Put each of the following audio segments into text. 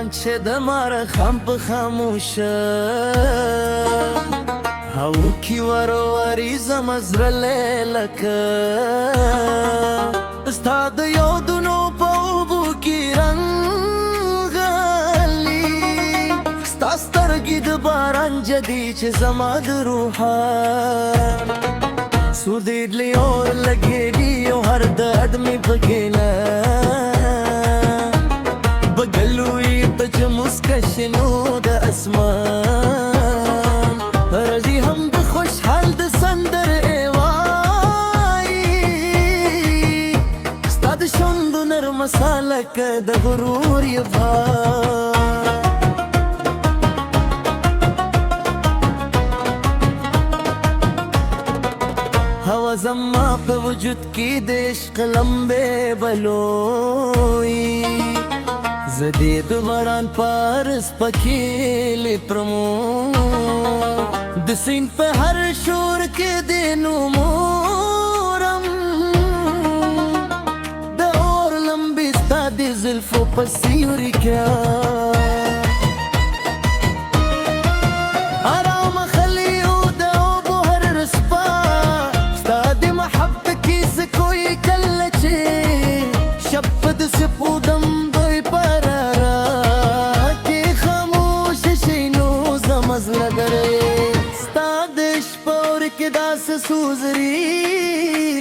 باران چې د ماښام په خاموشه هوا کې وروري زما زړه لکه ستا د یادونو په اوبو کې رنګلي ستا سترګې د باران جدي چې زما د روحان سودیدلی اور لګېږي او هر درد مې پکې نه بګلوي ته چې مسکه شنو د اسمان راځي هم د خوشحال د سندرې وایي ستا د شونډو نرمه ساه لکه د غرور یې هوا زما په وجود کې د عشق لمبې بلوي زدې د باران پارس پکې لپرمو د سیند په هر شور کې د نومورم د اور لمبې ستا د زلفو په سیوري کې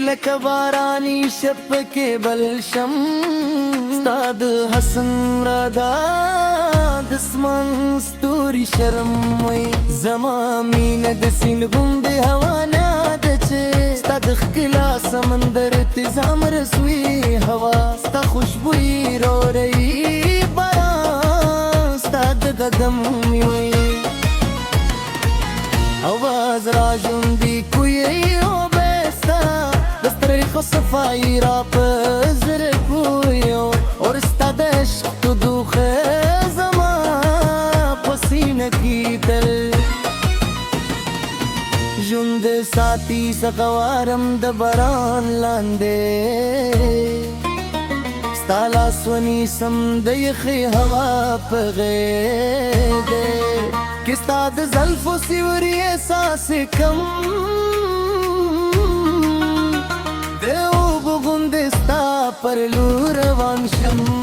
لکه بارانی شپ کې بلشم ستا د حسن رادا د اسمان ستوري شرم وي زما مینه د سیند غوندې هوا نه ده چې ستا د ښکلا سمندر تیزام رسوي هوا ستا خوشبويي روړی باران ستا د قدم وي आवाज راژوندي کوي خو صفائی را پزر کویو اور ستا د عشق تو دوخه زما پسینه کی تل ژوند ساتي سقوارم د باران لاندې ستا لاسونی سم د یخې هوا په غېږه کې ستا د زلفو سیوري احساس کم پر لور روان شم